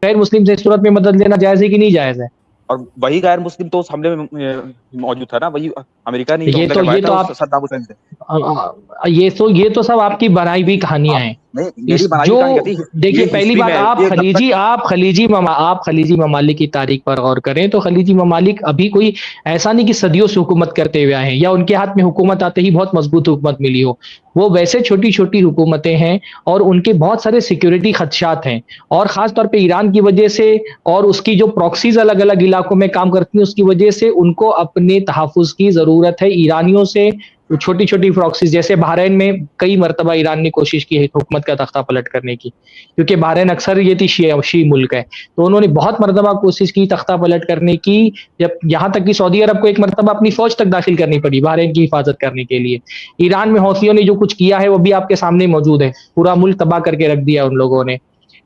गैर मुस्लिम से इस सूरत में मदद लेना जायज़ है कि नहीं जायज़ है? और वही गैर मुस्लिम तो उस हमले में मौजूद था ना, वही अमेरिका ने ही तो हमला करवाया था उस सद्दाम हुसैन से। ये तो सब आपकी बनाई हुई कहानियां हैं। मेरी बनाई हुई कहानी थी। देखिए, पहली बात, आप खलीजी ममालिक की तारीख पर गौर करें तो खलीजी ममालिक अभी कोई ऐसा नहीं कि सदियों से हुकूमत करते हुए आए हैं या उनके हाथ में हुकूमत आते ही बहुत मजबूत हुकूमत मिली हो। वो वैसे छोटी-छोटी हुकूमतें हैं और उनके बहुत सारे सिक्योरिटी खदशात हैं, और खास तौर पे ईरान की वजह से और उसकी जो प्रॉक्सीज अलग-अलग इलाकों में काम करती हैं उसकी वजह से उनको अपने तहफ़्फ़ुज़ की ज़रूरत है। ईरानियों से छोटी-छोटी प्रॉक्सीज, जैसे बहरीन में कई मर्तबा ईरान ने कोशिश की है हुकूमत का तख्ता पलट करने की, क्योंकि बहरीन अक्सर ये थी शी मुल्क है, तो उन्होंने बहुत मर्तबा कोशिश की तख्ता पलट करने की, जब यहाँ तक कि सऊदी अरब को एक मर्तबा अपनी फौज तक दाखिल करनी पड़ी बहरीन की हिफाजत करने के लिए। ईरान में हौथियों ने जो कुछ किया है वो भी आपके सामने मौजूद है, पूरा मुल्क तबाह करके रख दिया उन लोगों ने।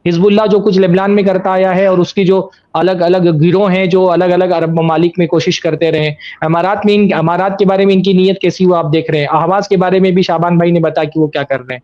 हिजबुल्लाह जो कुछ लेबनान में करता आया है और उसकी जो अलग-अलग गिरोह हैं जो अलग-अलग अरब ममालिक में कोशिश करते रहे। अमारात के बारे में इनकी नीयत कैसी हुआ आप देख रहे हैं। अहवाज़ के बारे में भी शाबान भाई ने बताया कि वो क्या कर रहे हैं।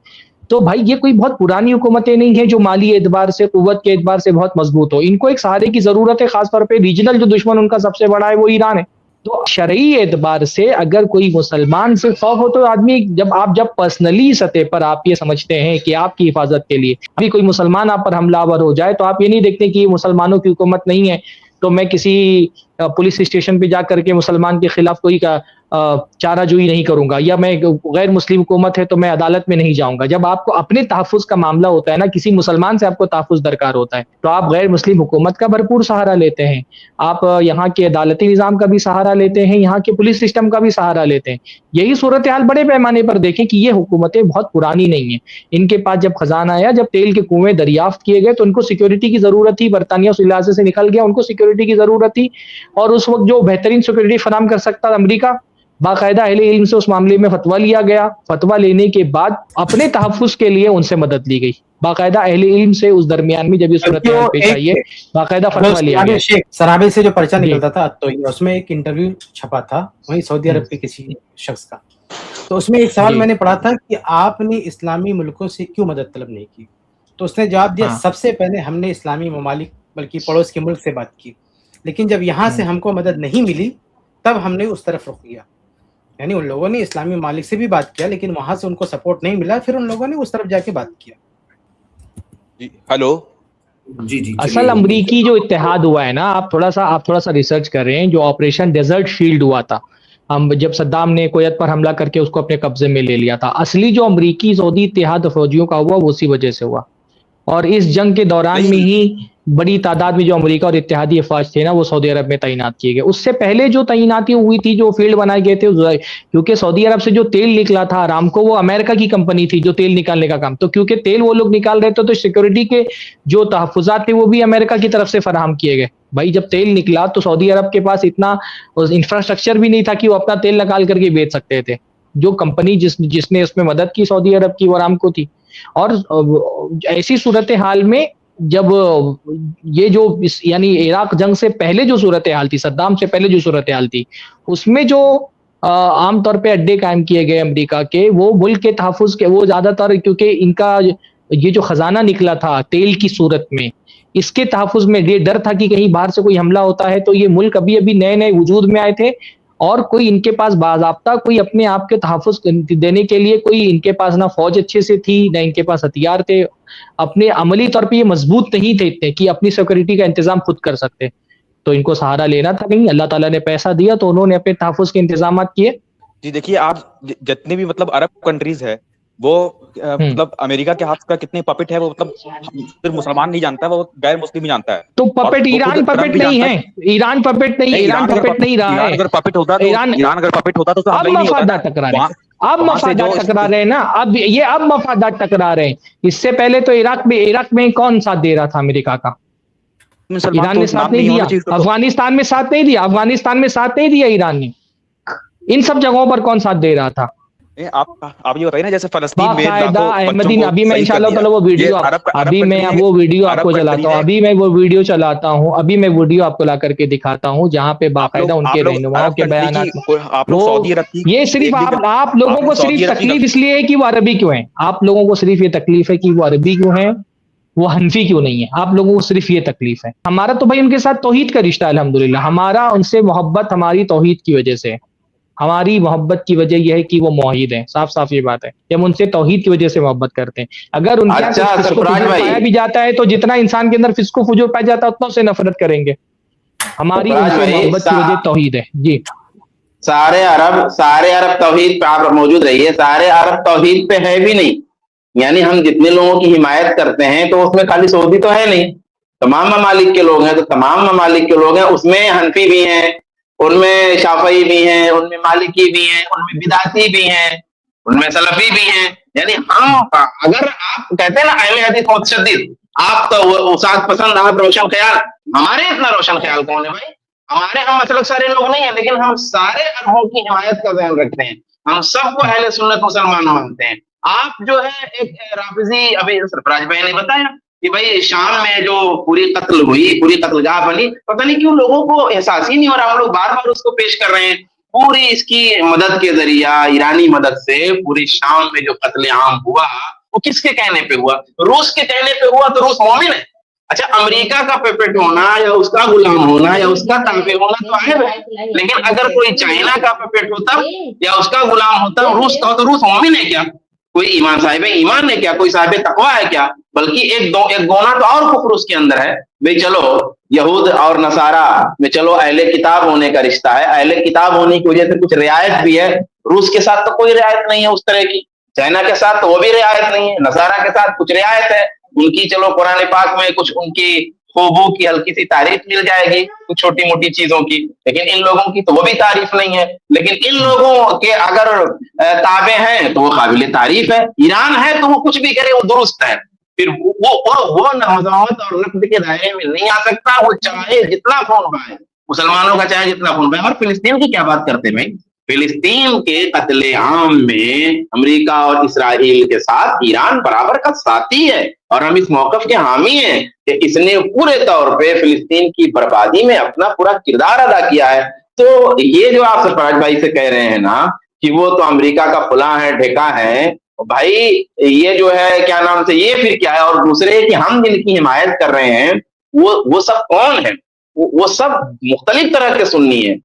तो भाई ये कोई बहुत पुरानी हुकूमतें नहीं है जो माली एतबार से, क़ुव्वत के एतबार से बहुत मजबूत हो। इनको एक सहारे की ज़रूरत है, खास तौर पे रीजनल जो दुश्मन उनका सबसे बड़ा है वो ईरान है। तो शरई एतबार से अगर कोई मुसलमान से खौफ हो तो आदमी जब पर्सनली सतह पर आप ये समझते हैं कि आपकी हिफाजत के लिए अभी कोई मुसलमान आप पर हमलावर हो जाए तो आप ये नहीं देखते कि ये मुसलमानों की हुकूमत नहीं है, तो मैं किसी पुलिस स्टेशन पे जा करके मुसलमान के खिलाफ कोई चाराजोई नहीं करूंगा, या मैं गैर मुस्लिम हुकूमत है तो मैं अदालत में नहीं जाऊंगा। जब आपको अपने तहफ़्फ़ुज़ का मामला होता है ना, किसी मुसलमान से आपको तहफ़्फ़ुज़ दरकार होता है, तो आप गैर मुस्लिम हुकूमत का भरपूर सहारा लेते हैं। आप यहाँ के अदालती निज़ाम का भी सहारा लेते हैं, यहाँ के पुलिस सिस्टम का भी सहारा लेते हैं। यही सूरत हाल बड़े पैमाने पर देखें कि ये हुकूमतें बहुत पुरानी नहीं है। इनके पास जब खजाना आया, जब तेल के कुएं दरियाफ्त किए गए तो उनको सिक्योरिटी की जरूरत थी। बरतानिया उस इलाके से निकल गया, उनको सिक्योरिटी की जरूरत थी, और उस वक्त जो बेहतरीन सिक्योरिटी फराम कर सकता था अमेरिका, बाकायदा अहले इल्म से उस मामले में फतवा लिया गया। फतवा लेने के बाद अपने तहफ़्फ़ुज़ के लिए उनसे मदद ली गई, बाकायदा अहले इल्म से। उस दरमियान में जब ये सूरत हाल पेश आई है, बाकायदा फतवा लिया गया। सराबे से जो पर्चा निकलता था तो उसमें एक इंटरव्यू छपा था वही सऊदी अरब के किसी शख्स का, तो उसमें एक सवाल मैंने पढ़ा था कि आपने इस्लामी मुल्कों से क्यों मदद तलब नहीं की, तो उसने जवाब दिया, सबसे पहले हमने इस्लामी ममालिक बल्कि पड़ोस के मुल्क से बात की, लेकिन जब यहाँ से हमको मदद नहीं मिली तब हमने उस तरफ रुख किया। यानी उन लोगों ने इस्लामी ममालिक से भी बात किया लेकिन वहां से उनको सपोर्ट नहीं मिला, फिर उन लोगों ने उस तरफ जाके बात किया। हेलो जी असल अमरीकी जो इत्तेहाद हुआ है ना, आप थोड़ा सा रिसर्च कर रहे हैं। जो ऑपरेशन डेजर्ट शील्ड हुआ था, हम जब सद्दाम ने कुवैत पर हमला करके उसको अपने कब्जे में ले लिया था, असली जो अमरीकी सऊदी इत्तेहाद फौजियों का हुआ वो उसी वजह से हुआ। और इस जंग के दौरान में ही बड़ी तादाद में जो अमेरिका और इत्तेहादी अफवाज थे ना, वो सऊदी अरब में तैनात किए गए। उससे पहले जो तैनाती हुई थी, जो फील्ड बनाए गए थे, क्योंकि सऊदी अरब से जो तेल निकला था अरामको, वो अमेरिका की कंपनी थी जो तेल निकालने का काम, तो क्योंकि तेल वो लोग निकाल रहे थे तो सिक्योरिटी के जो तहफ़्फ़ुज़ात थे वो भी अमेरिका की तरफ से फराहम किए गए। भाई जब तेल निकला तो सऊदी अरब के पास इतना इंफ्रास्ट्रक्चर भी नहीं था कि वो अपना तेल निकाल करके बेच सकते थे। जो कंपनी जिसने उसमें मदद की सऊदी अरब की, वो अरामको थी। और ऐसी सूरत हाल में जब ये जो यानी इराक जंग से पहले जो सूरत हाल थी, सद्दाम से पहले जो सूरत हाल थी, उसमें जो आमतौर पे अड्डे कायम किए गए अमेरिका के, वो मुल्क के तहफ़्फ़ुज़ के, वो ज्यादातर क्योंकि इनका ये जो खजाना निकला था तेल की सूरत में, इसके तहफ़्फ़ुज़ में ये डर था कि कहीं बाहर से कोई हमला होता है, तो ये मुल्क अभी अभी नए नए वजूद में आए थे और कोई इनके पास बाज़ाब्ता कोई अपने आप के तहफ़्फ़ुज़ देने के लिए कोई इनके पास ना फौज अच्छे से थी, ना इनके पास हथियार थे। अपने अमली तौर पे ये मजबूत नहीं थे इतने कि अपनी सिक्योरिटी का इंतजाम खुद कर सकते, तो इनको सहारा लेना था। कहीं अल्लाह ताला ने पैसा दिया तो उन्होंने अपने तहफ़्फ़ुज़ के इंतजामात किए। जी देखिए, आप जितने भी मतलब अरब कंट्रीज है वो मतलब अमेरिका के हाथ का कितने पपेट है, वो मतलब सिर्फ मुसलमान नहीं जानता, वो गैर मुस्लिम ही जानता है। तो पपेट ईरान पपेट नहीं है, ईरान पपेट नहीं, ईरान पपेट नहीं रहा है। अगर पपेट होता तो ईरान अगर पपेट होता तो अब मफादात टकरा रहे हैं, अब मफादात टकरा रहे हैं ना, अब मफादात टकरा रहे हैं। इससे पहले तो इराक में कौन साथ दे रहा था अमेरिका का? ईरान ने साथ नहीं दिया। अफगानिस्तान में साथ नहीं दिया, अफगानिस्तान में साथ नहीं दिया ईरान ने। इन सब जगहों पर कौन साथ दे रहा था? आप ये बताइए ना, जैसे फलस्तीन में अहमदीन, अभी मैं इंशाल्लाह ताला वो वीडियो आपको चलाता हूँ, अभी मैं वो वीडियो चलाता हूँ, अभी मैं वीडियो आपको ला करके दिखाता हूँ जहाँ पे बाकायदा उनके रहनुमाओं के बयान। ये सिर्फ आप लोगों को सिर्फ तकलीफ इसलिए है कि वो अरबी क्यों है, आप लोगों को सिर्फ ये तकलीफ है कि वो अरबी क्यों है, वो हनफी क्यों नहीं है? आप लोगों को सिर्फ ये तकलीफ है। हमारा तो भाई उनके साथ तौहीद का रिश्ता है अल्हम्दुलिल्लाह, हमारा उनसे मोहब्बत हमारी तौहीद की वजह से है। हमारी मोहब्बत की वजह यह है कि वो मौहिद है, साफ साफ ये बात है कि हम उनसे तौहीद की वजह से मोहब्बत करते हैं। अगर उनके अच्छा सरफराज भाई, पाया भी जाता है तो जितना इंसान के अंदर फिस्को फुजूर पाया जाता है उतना से नफरत करेंगे। हमारी उनसे मोहब्बत की वजह तौहीद है जी। सारे अरब तौहीद पे आप मौजूद रहिए, सारे अरब तौहीद पे है भी नहीं। यानी हम जितने लोगों की हिमायत करते हैं तो उसमें खाली सऊदी तो है नहीं, तमाम ममालिक के लोग हैं। तो तमाम ममालिक के लोग हैं, उसमें हनफी भी हैं, उनमें शाफई भी हैं, उनमें मालिकी भी हैं, उनमें बिदाती भी हैं, उनमें सलफी भी हैं। यानी हम, अगर आप कहते हैं ना अहले हदीस मुतशद्दिद, आप तो उसाद पसंद, आप रोशन ख्याल, हमारे इतना रोशन ख्याल कौन है भाई? हमारे हम मतलब सारे लोग नहीं है, लेकिन हम सारे अरबों की हिमायत का ध्यान रखते हैं, हम सबको अहले सुन्नत मुसलमान मानते हैं। आप जो है एक राफिजी, अभी सरफराज भाई ने बताया कि भाई शाम में जो पूरी कत्ल हुई, पूरी कत्लगाह बनी, पता नहीं क्यों लोगों को एहसास ही नहीं हो रहा, हम लोग बार बार उसको पेश कर रहे हैं। पूरी इसकी मदद के जरिया, ईरानी मदद से पूरी शाम में जो कत्ले आम हुआ वो किसके कहने पे हुआ? रूस के कहने पे हुआ, तो रूस मोमिन है। अच्छा, अमेरिका का पेपेट होना या उसका गुलाम होना या उसका ताबे होना तो आयब है, लेकिन अगर कोई चाइना का पेपेट होता या उसका गुलाम होता, रूस का, तो रूस मोमिन है क्या? कोई ईमान साहिब ईमान है क्या? कोई साहिब तकवा है क्या? बल्कि एक गोना तो और कुफ्र उसके अंदर है। भाई चलो यहूद और नसारा में चलो अहले किताब होने का रिश्ता है, अहले किताब होने की वजह से कुछ रियायत भी है। रूस के साथ तो कोई रियायत नहीं है उस तरह की, चाइना के साथ तो वो भी रियायत नहीं है, नसारा के साथ कुछ रियायत है उनकी। चलो कुरान पाक में कुछ उनकी खूबों की हल्की सी तारीफ मिल जाएगी, कुछ छोटी मोटी चीजों की, लेकिन इन लोगों की तो वो भी तारीफ नहीं है। लेकिन इन लोगों के अगर ताबे हैं तो वो काबिल तारीफ है, ईरान है तो वो कुछ भी करे वो दुरुस्त है। फिर वो नमाज़त और नक़्द के दायरे में नहीं आ सकता, वो चाहे जितना खून बहाए, मुसलमानों का चाहे जितना खून बहाए। और फिलिस्तीन की क्या बात करते भाई? फिलिस्तीन के कत्ले आम में अमेरिका और इसराइल के साथ ईरान बराबर का साथी है, और हम इस मौकफ के हामी हैं कि इसने पूरे तौर पे फिलिस्तीन की बर्बादी में अपना पूरा किरदार अदा किया है। तो ये जो आप सरफराज भाई से कह रहे हैं ना कि वो तो अमेरिका का फुला है, ठेका है, भाई ये जो है क्या नाम से, ये फिर क्या है? और दूसरे कि हम जिनकी हिमायत कर रहे हैं वो सब कौन है? वो सब मुख्तलिफ तरह के सुन्नी है।